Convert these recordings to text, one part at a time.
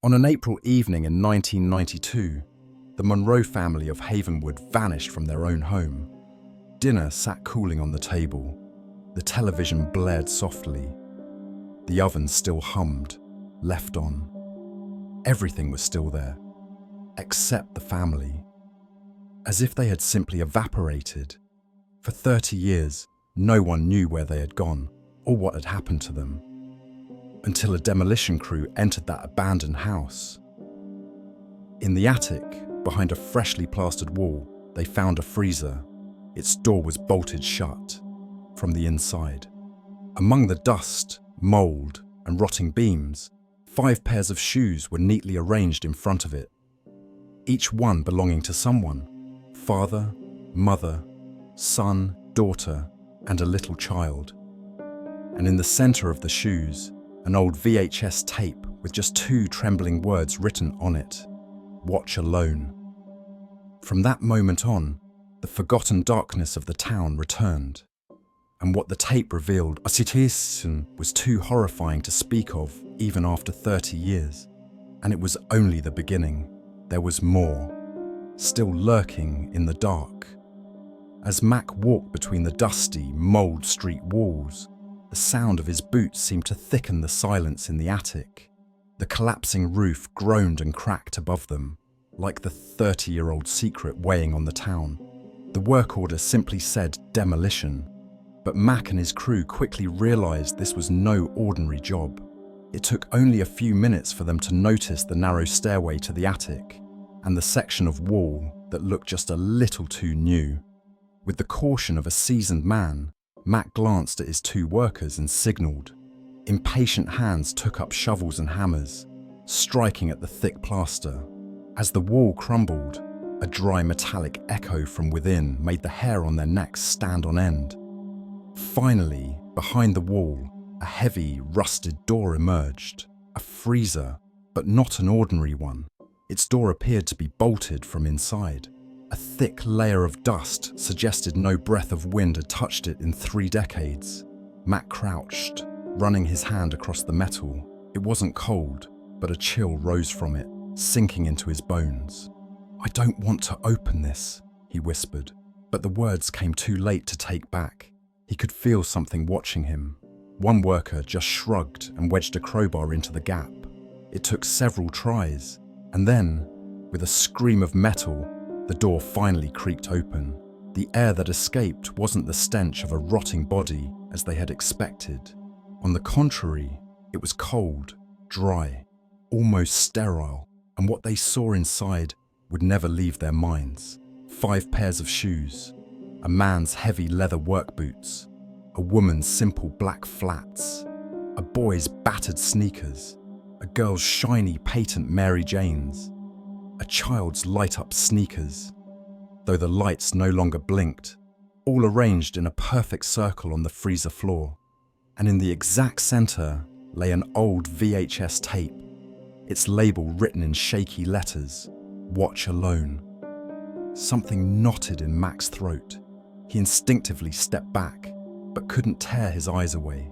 On an April evening in 1992, the Monroe family of Havenwood vanished from their own home. Dinner sat cooling on the table. The television blared softly. The oven still hummed, left on. Everything was still there, except the family. As if they had simply evaporated. For 30 years, no one knew where they had gone or what had happened to them, until a demolition crew entered that abandoned house. In the attic, behind a freshly plastered wall, they found a freezer. Its door was bolted shut from the inside. Among the dust, mold, and rotting beams, 5 pairs of shoes were neatly arranged in front of it, each one belonging to someone: father, mother, son, daughter, and a little child. And in the center of the shoes, an old VHS tape with just 2 trembling words written on it: "Watch alone." From that moment on, the forgotten darkness of the town returned. And what the tape revealed, a situation was too horrifying to speak of even after 30 years. And it was only the beginning. There was more, still lurking in the dark. As Mac walked between the dusty, mold street walls, the sound of his boots seemed to thicken the silence in the attic. The collapsing roof groaned and cracked above them, like the 30-year-old secret weighing on the town. The work order simply said demolition, but Mac and his crew quickly realized this was no ordinary job. It took only a few minutes for them to notice the narrow stairway to the attic and the section of wall that looked just a little too new. With the caution of a seasoned man, Mac glanced at his 2 workers and signaled. Impatient hands took up shovels and hammers, striking at the thick plaster. As the wall crumbled, a dry metallic echo from within made the hair on their necks stand on end. Finally, behind the wall, a heavy, rusted door emerged. A freezer, but not an ordinary one. Its door appeared to be bolted from inside. A thick layer of dust suggested no breath of wind had touched it in 3 decades. Mac crouched, running his hand across the metal. It wasn't cold, but a chill rose from it, sinking into his bones. "I don't want to open this," he whispered, but the words came too late to take back. He could feel something watching him. One worker just shrugged and wedged a crowbar into the gap. It took several tries, and then, with a scream of metal, the door finally creaked open. The air that escaped wasn't the stench of a rotting body as they had expected. On the contrary, it was cold, dry, almost sterile, and what they saw inside would never leave their minds. 5 pairs of shoes, a man's heavy leather work boots, a woman's simple black flats, a boy's battered sneakers, a girl's shiny patent Mary Janes, a child's light-up sneakers, though the lights no longer blinked, all arranged in a perfect circle on the freezer floor. And in the exact center lay an old VHS tape, its label written in shaky letters: "Watch alone." Something knotted in Mac's throat. He instinctively stepped back, but couldn't tear his eyes away.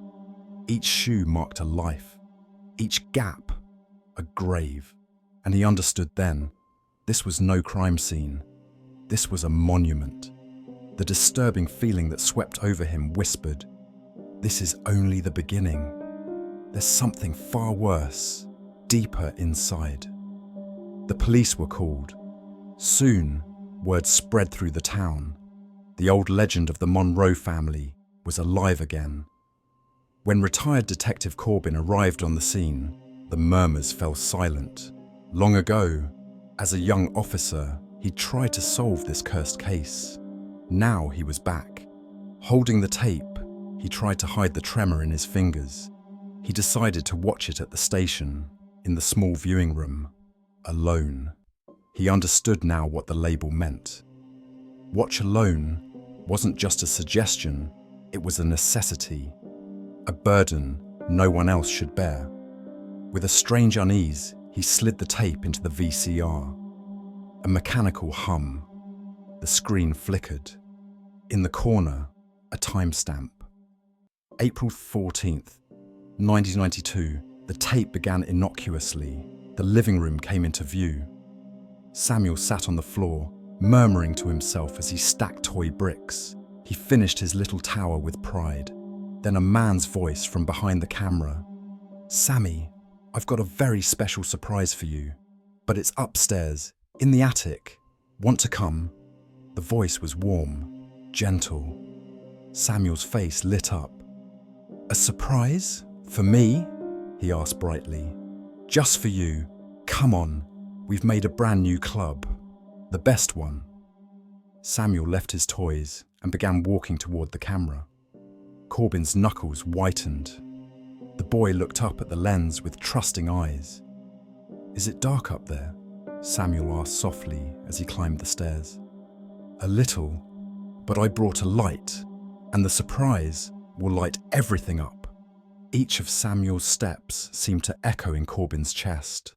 Each shoe marked a life, each gap a grave, and he understood then, this was no crime scene. This was a monument. The disturbing feeling that swept over him whispered, this is only the beginning. There's something far worse, deeper inside. The police were called. Soon, word spread through the town. The old legend of the Monroe family was alive again. When retired Detective Corbin arrived on the scene, the murmurs fell silent. Long ago, as a young officer, he tried to solve this cursed case. Now he was back. Holding the tape, he tried to hide the tremor in his fingers. He decided to watch it at the station, in the small viewing room, alone. He understood now what the label meant. Watch alone wasn't just a suggestion, it was a necessity, a burden no one else should bear. With a strange unease, he slid the tape into the VCR. A mechanical hum. The screen flickered. In the corner, a timestamp. April 14th, 1992, the tape began innocuously. The living room came into view. Samuel sat on the floor, murmuring to himself as he stacked toy bricks. He finished his little tower with pride. Then a man's voice from behind the camera. "Sammy, I've got a very special surprise for you, but it's upstairs, in the attic. Want to come?" The voice was warm, gentle. Samuel's face lit up. "A surprise? For me?" he asked brightly. "Just for you. Come on. We've made a brand new club. The best one." Samuel left his toys and began walking toward the camera. Corbin's knuckles whitened. The boy looked up at the lens with trusting eyes. "Is it dark up there?" Samuel asked softly as he climbed the stairs. "A little, but I brought a light, and the surprise will light everything up." Each of Samuel's steps seemed to echo in Corbin's chest,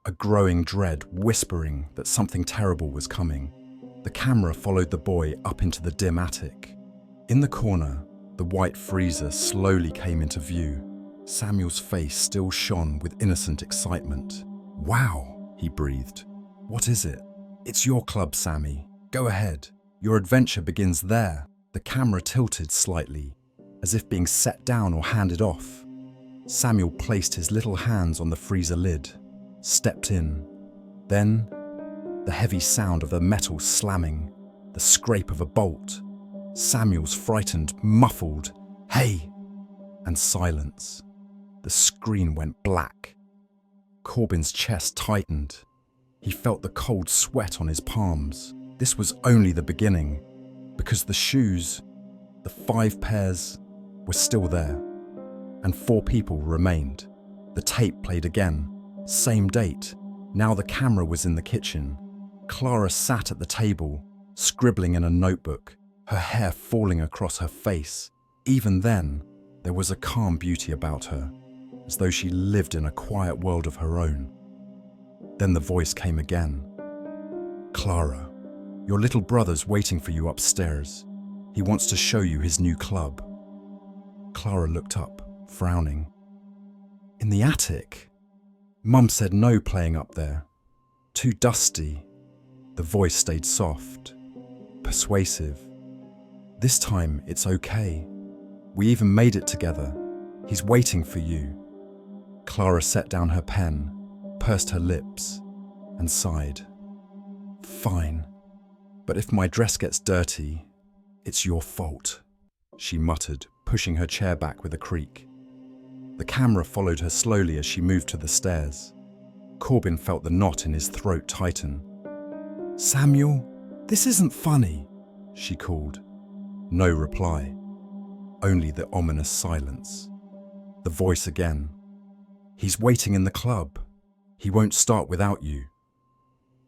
a growing dread whispering that something terrible was coming. The camera followed the boy up into the dim attic. In the corner, the white freezer slowly came into view. Samuel's face still shone with innocent excitement. "Wow," he breathed. "What is it?" "It's your club, Sammy. Go ahead. Your adventure begins there." The camera tilted slightly, as if being set down or handed off. Samuel placed his little hands on the freezer lid, stepped in. Then, the heavy sound of the metal slamming, the scrape of a bolt. Samuel's frightened, muffled, "Hey!" and silence. The screen went black. Corbin's chest tightened. He felt the cold sweat on his palms. This was only the beginning, because the shoes, the 5 pairs, were still there, and 4 people remained. The tape played again. Same date. Now the camera was in the kitchen. Clara sat at the table, scribbling in a notebook, her hair falling across her face. Even then, there was a calm beauty about her, as though she lived in a quiet world of her own. Then the voice came again. "Clara, your little brother's waiting for you upstairs. He wants to show you his new club." Clara looked up, frowning. "In the attic? Mum said no playing up there. Too dusty." The voice stayed soft, persuasive. "This time it's okay. We even made it together. He's waiting for you." Clara set down her pen, pursed her lips, and sighed. "Fine. But if my dress gets dirty, it's your fault," she muttered, pushing her chair back with a creak. The camera followed her slowly as she moved to the stairs. Corbin felt the knot in his throat tighten. "Samuel, this isn't funny," she called. No reply. Only the ominous silence. The voice again. "He's waiting in the club. He won't start without you."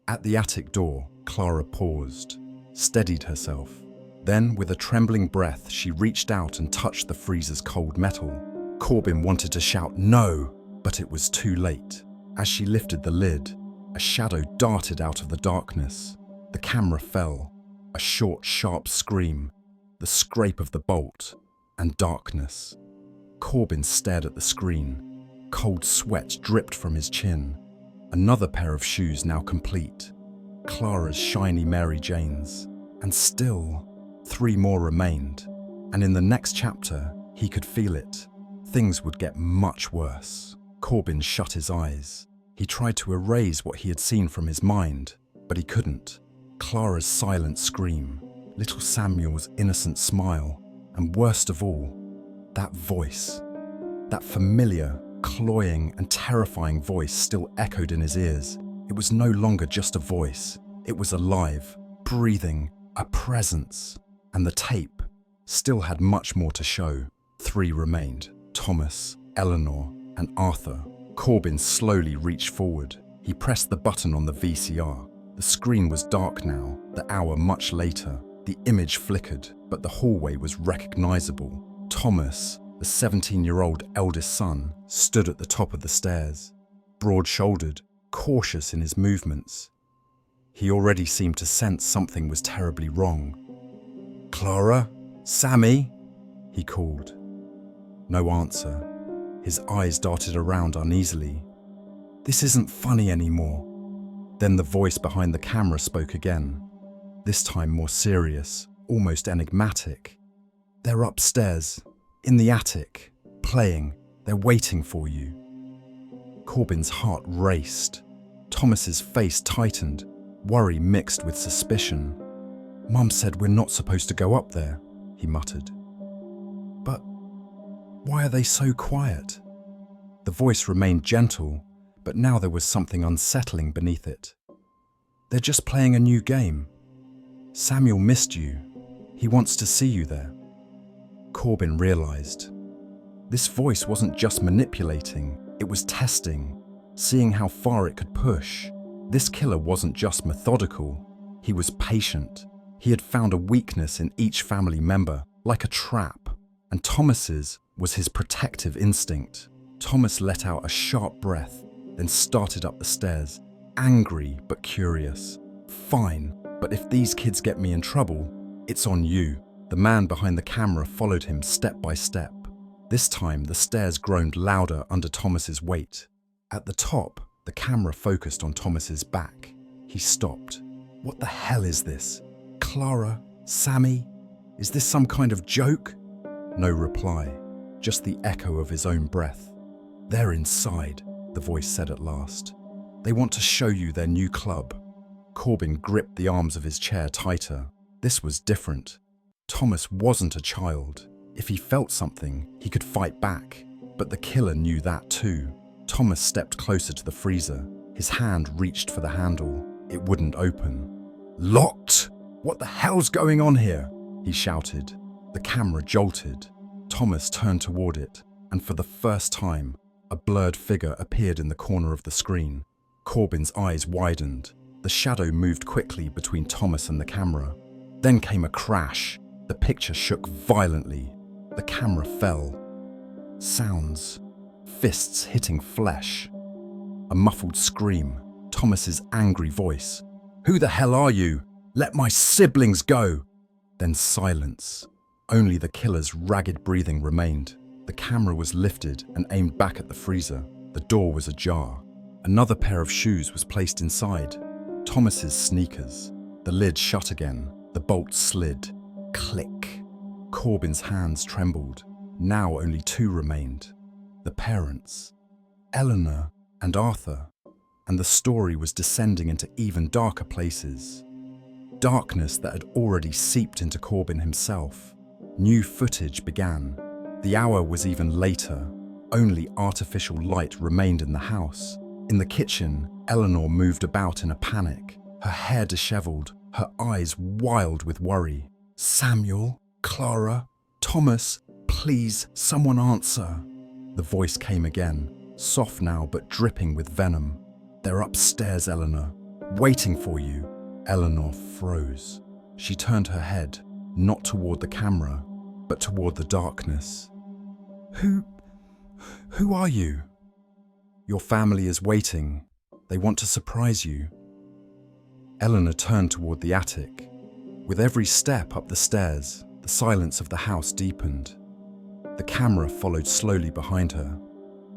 At the attic door, Clara paused, steadied herself. Then, with a trembling breath, she reached out and touched the freezer's cold metal. Corbin wanted to shout no, but it was too late. As she lifted the lid, a shadow darted out of the darkness. The camera fell. A short, sharp scream, the scrape of the bolt, and darkness. Corbin stared at the screen. Cold sweat dripped from his chin. Another pair of shoes now complete. Clara's shiny Mary Janes. And still, 3 more remained. And in the next chapter, he could feel it. Things would get much worse. Corbin shut his eyes. He tried to erase what he had seen from his mind, but he couldn't. Clara's silent scream, little Samuel's innocent smile, and worst of all, that voice. That familiar, cloying and terrifying voice still echoed in his ears. It was no longer just a voice. It was alive, breathing, a presence. And the tape still had much more to show. 3 remained: Thomas, Eleanor, and Arthur. Corbin slowly reached forward. He pressed the button on the VCR. The screen was dark now, the hour much later. The image flickered, but the hallway was recognizable. Thomas, the 17-year-old eldest son, stood at the top of the stairs, broad-shouldered, cautious in his movements. He already seemed to sense something was terribly wrong. "Clara? Sammy?" he called. No answer. His eyes darted around uneasily. This isn't funny anymore. Then the voice behind the camera spoke again, this time more serious, almost enigmatic. They're upstairs, in the attic, playing. They're waiting for you. Corbin's heart raced. Thomas's face tightened, worry mixed with suspicion. Mum said we're not supposed to go up there, he muttered. But why are they so quiet? The voice remained gentle, but now there was something unsettling beneath it. They're just playing a new game. Samuel missed you. He wants to see you there. Corbin realized. This voice wasn't just manipulating, it was testing, seeing how far it could push. This killer wasn't just methodical, he was patient. He had found a weakness in each family member, like a trap, and Thomas's was his protective instinct. Thomas let out a sharp breath, then started up the stairs, angry but curious. Fine, but if these kids get me in trouble, it's on you. The man behind the camera followed him step by step. This time, the stairs groaned louder under Thomas's weight. At the top, the camera focused on Thomas's back. He stopped. What the hell is this? Clara? Sammy? Is this some kind of joke? No reply, just the echo of his own breath. They're inside, the voice said at last. They want to show you their new club. Corbin gripped the arms of his chair tighter. This was different. Thomas wasn't a child. If he felt something, he could fight back. But the killer knew that too. Thomas stepped closer to the freezer. His hand reached for the handle. It wouldn't open. Locked! What the hell's going on here? He shouted. The camera jolted. Thomas turned toward it, and for the first time, a blurred figure appeared in the corner of the screen. Corbin's eyes widened. The shadow moved quickly between Thomas and the camera. Then came a crash. The picture shook violently. The camera fell. Sounds. Fists hitting flesh. A muffled scream. Thomas's angry voice. Who the hell are you? Let my siblings go! Then silence. Only the killer's ragged breathing remained. The camera was lifted and aimed back at the freezer. The door was ajar. Another pair of shoes was placed inside. Thomas's sneakers. The lid shut again. The bolt slid. Click. Corbin's hands trembled. Now only two remained. The parents. Eleanor and Arthur. And the story was descending into even darker places. Darkness that had already seeped into Corbin himself. New footage began. The hour was even later. Only artificial light remained in the house. In the kitchen, Eleanor moved about in a panic, her hair disheveled, her eyes wild with worry. Samuel, Clara, Thomas, please, someone answer. The voice came again, soft now but dripping with venom. They're upstairs, Eleanor, waiting for you. Eleanor froze. She turned her head, not toward the camera, but toward the darkness. Who are you? Your family is waiting. They want to surprise you. Eleanor turned toward the attic. With every step up the stairs, the silence of the house deepened. The camera followed slowly behind her.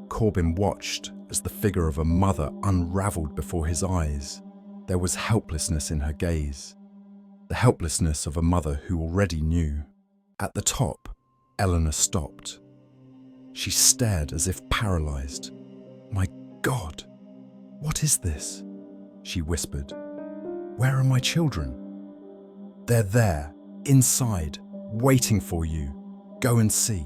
Corbin watched as the figure of a mother unraveled before his eyes. There was helplessness in her gaze. The helplessness of a mother who already knew. At the top, Eleanor stopped. She stared as if paralyzed. My God, what is this? She whispered. Where are my children? They're there, inside, waiting for you. Go and see.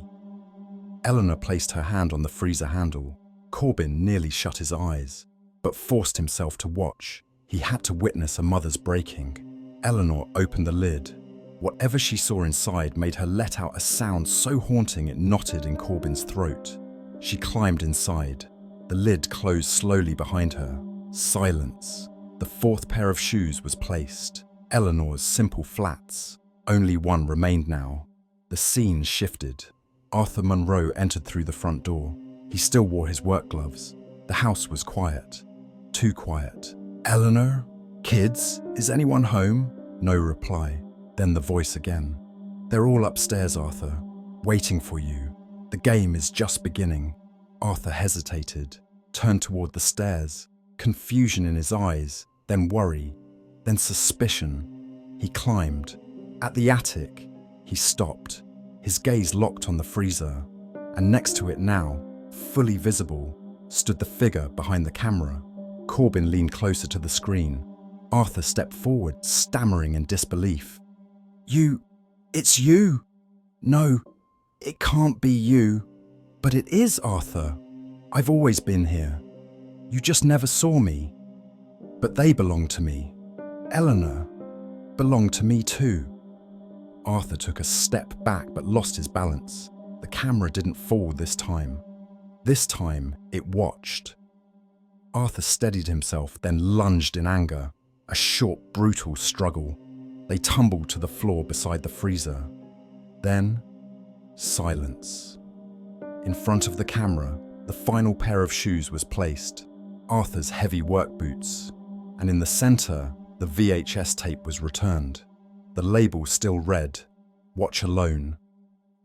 Eleanor placed her hand on the freezer handle. Corbin nearly shut his eyes, but forced himself to watch. He had to witness a mother's breaking. Eleanor opened the lid. Whatever she saw inside made her let out a sound so haunting it knotted in Corbin's throat. She climbed inside. The lid closed slowly behind her. Silence. The fourth pair of shoes was placed. Eleanor's simple flats. Only one remained now. The scene shifted. Arthur Monroe entered through the front door. He still wore his work gloves. The house was quiet. Too quiet. Eleanor? Kids? Is anyone home? No reply. Then the voice again. They're all upstairs, Arthur, waiting for you. The game is just beginning. Arthur hesitated. turned toward the stairs, confusion in his eyes, then worry, then suspicion. He climbed. At the attic, he stopped, his gaze locked on the freezer, and next to it now, fully visible, stood the figure behind the camera. Corbin leaned closer to the screen. Arthur stepped forward, stammering in disbelief. It's you! No, it can't be you. But it is, Arthur. I've always been here. You just never saw me. But they belong to me. Eleanor belonged to me too. Arthur took a step back but lost his balance. The camera didn't fall this time. This time, it watched. Arthur steadied himself, then lunged in anger. A short, brutal struggle. They tumbled to the floor beside the freezer. Then, silence. In front of the camera, the final pair of shoes was placed, Arthur's heavy work boots, and in the center, the VHS tape was returned. The label still read, "Watch alone."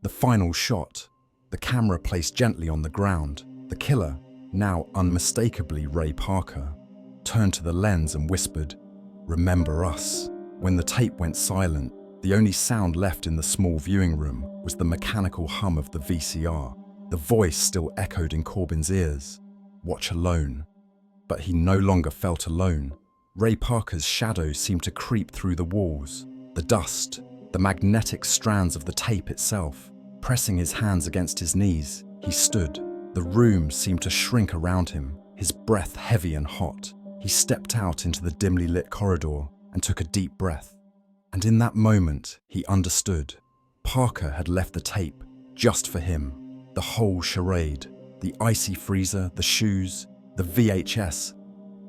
The final shot, the camera placed gently on the ground. The killer, now unmistakably Ray Parker, turned to the lens and whispered, "Remember us." When the tape went silent, the only sound left in the small viewing room was the mechanical hum of the VCR. The voice still echoed in Corbin's ears, "Watch alone." But he no longer felt alone. Ray Parker's shadow seemed to creep through the walls, the dust, the magnetic strands of the tape itself. Pressing his hands against his knees, he stood. The room seemed to shrink around him, his breath heavy and hot. He stepped out into the dimly lit corridor and took a deep breath. And in that moment, he understood. Parker had left the tape just for him. The whole charade, the icy freezer, the shoes, the VHS,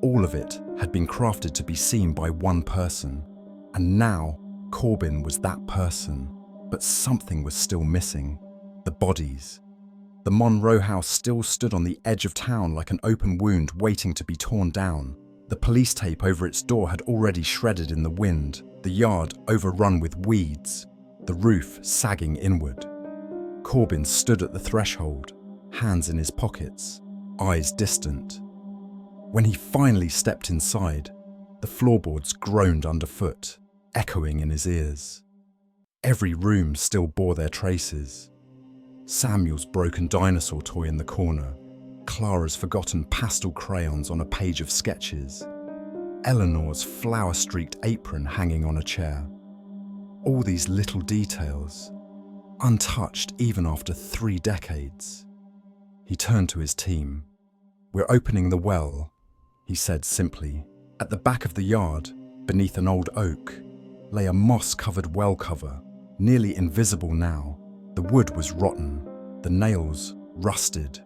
all of it had been crafted to be seen by one person. And now, Corbin was that person. But something was still missing. The bodies. The Monroe house still stood on the edge of town like an open wound waiting to be torn down. The police tape over its door had already shredded in the wind, the yard overrun with weeds, the roof sagging inward. Corbin stood at the threshold, hands in his pockets, eyes distant. When he finally stepped inside, the floorboards groaned underfoot, echoing in his ears. Every room still bore their traces. Samuel's broken dinosaur toy in the corner, Clara's forgotten pastel crayons on a page of sketches, Eleanor's flower-streaked apron hanging on a chair. All these little details, untouched even after 3 decades. He turned to his team. "We're opening the well," he said simply. At the back of the yard, beneath an old oak, lay a moss-covered well cover, nearly invisible now. The wood was rotten, the nails rusted,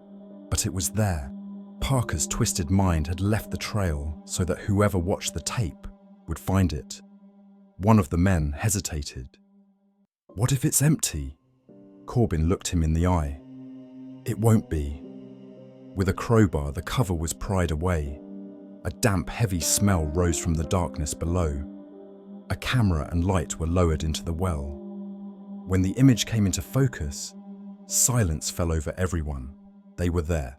but it was there. Parker's twisted mind had left the trail so that whoever watched the tape would find it. One of the men hesitated. "What if it's empty?" Corbin looked him in the eye. "It won't be." With a crowbar, the cover was pried away. A damp, heavy smell rose from the darkness below. A camera and light were lowered into the well. When the image came into focus, silence fell over everyone. They were there.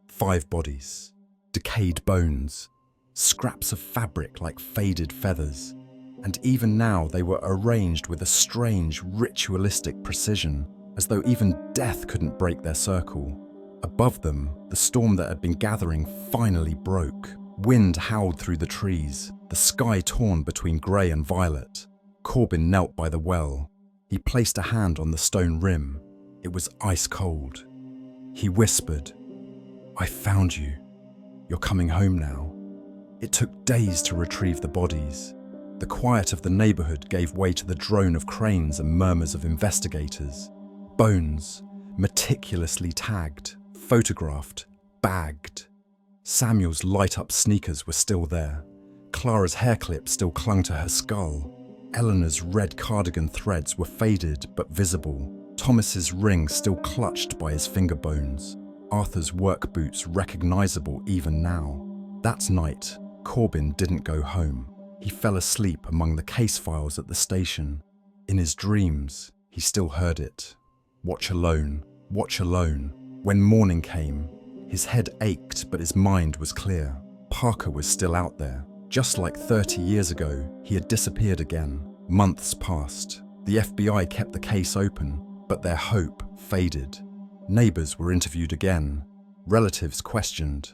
5 bodies, decayed bones, scraps of fabric like faded feathers, and even now they were arranged with a strange, ritualistic precision, as though even death couldn't break their circle. Above them, the storm that had been gathering finally broke. Wind howled through the trees, the sky torn between grey and violet. Corbin knelt by the well. He placed a hand on the stone rim. It was ice cold. He whispered, "I found you. You're coming home now." It took days to retrieve the bodies. The quiet of the neighborhood gave way to the drone of cranes and murmurs of investigators. Bones, meticulously tagged, photographed, bagged. Samuel's light-up sneakers were still there. Clara's hair clip still clung to her skull. Eleanor's red cardigan threads were faded but visible. Thomas's ring still clutched by his finger bones. Arthur's work boots recognizable even now. That night, Corbin didn't go home. He fell asleep among the case files at the station. In his dreams, he still heard it. Watch alone, watch alone. When morning came, His head ached, but his mind was clear. Parker was still out there. Just like 30 years ago, he had disappeared again. Months passed. The FBI kept the case open, but their hope faded. Neighbors were interviewed again. Relatives questioned.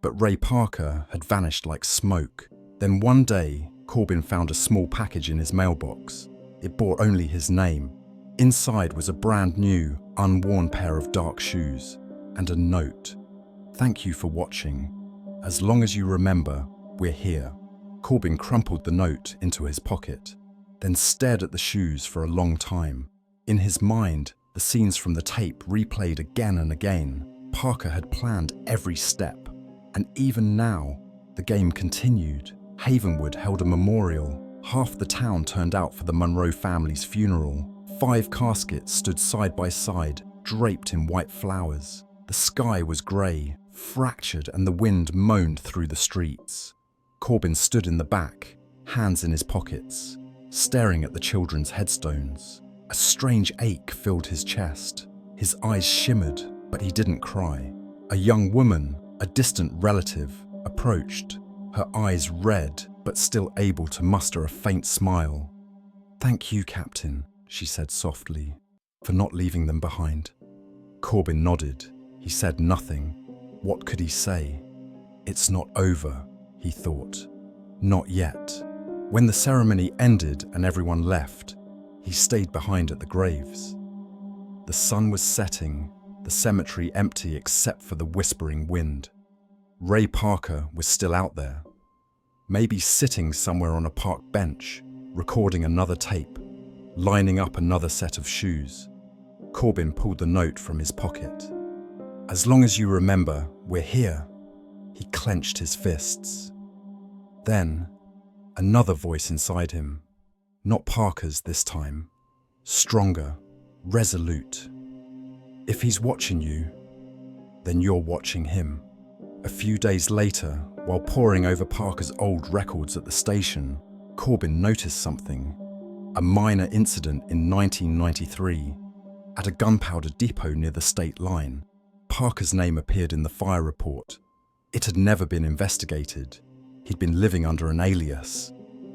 But Ray Parker had vanished like smoke. Then one day, Corbin found a small package in his mailbox. It bore only his name. Inside was a brand new, unworn pair of dark shoes and a note. "Thank you for watching. As long as you remember, we're here." Corbin crumpled the note into his pocket, then stared at the shoes for a long time. In his mind, the scenes from the tape replayed again and again. Parker had planned every step, and even now, the game continued. Havenwood held a memorial. Half the town turned out for the Monroe family's funeral. 5 caskets stood side by side, draped in white flowers. The sky was grey, fractured, and the wind moaned through the streets. Corbin stood in the back, hands in his pockets, staring at the children's headstones. A strange ache filled his chest. His eyes shimmered, but he didn't cry. A young woman, a distant relative, approached, her eyes red, but still able to muster a faint smile. "Thank you, Captain," she said softly, "for not leaving them behind." Corbin nodded. He said nothing. What could he say? It's not over, he thought. Not yet. When the ceremony ended and everyone left, he stayed behind at the graves. The sun was setting, the cemetery empty except for the whispering wind. Ray Parker was still out there, maybe sitting somewhere on a park bench, recording another tape, lining up another set of shoes. Corbin pulled the note from his pocket. "As long as you remember, we're here." He clenched his fists. Then, another voice inside him, not Parker's this time, stronger, resolute. "If he's watching you, then you're watching him." A few days later, while poring over Parker's old records at the station, Corbin noticed something. A minor incident in 1993. At a gunpowder depot near the state line, Parker's name appeared in the fire report. It had never been investigated. He'd been living under an alias.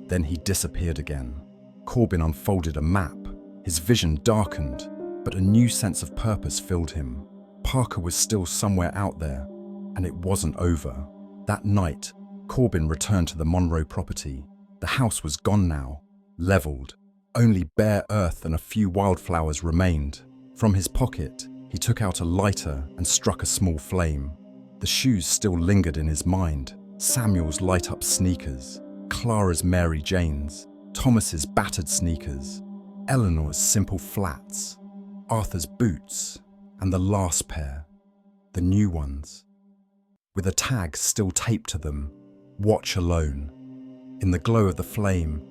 Then he disappeared again. Corbin unfolded a map. His vision darkened, but a new sense of purpose filled him. Parker was still somewhere out there, and it wasn't over. That night, Corbin returned to the Monroe property. The house was gone now, leveled. Only bare earth and a few wildflowers remained. From his pocket, he took out a lighter and struck a small flame. The shoes still lingered in his mind. Samuel's light-up sneakers, Clara's Mary Janes, Thomas's battered sneakers, Eleanor's simple flats, Arthur's boots, and the last pair, the new ones, with a tag still taped to them, "Watch alone." In the glow of the flame,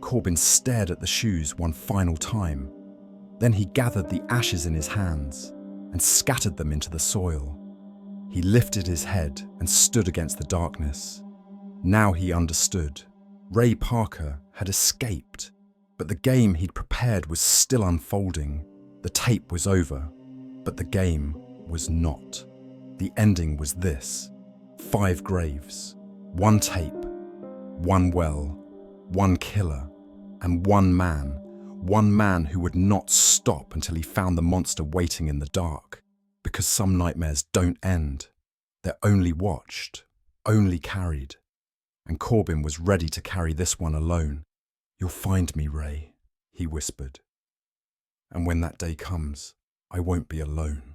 Corbin stared at the shoes one final time. Then he gathered the ashes in his hands and scattered them into the soil. He lifted his head and stood against the darkness. Now he understood. Ray Parker had escaped, but the game he'd prepared was still unfolding. The tape was over, but the game was not. The ending was this: 5 graves, 1 tape, 1 well, 1 killer, and 1 man who would not stop until he found the monster waiting in the dark. Because some nightmares don't end. They're only watched, only carried. And Corbin was ready to carry this one alone. "You'll find me, Ray," he whispered. "And when that day comes, I won't be alone."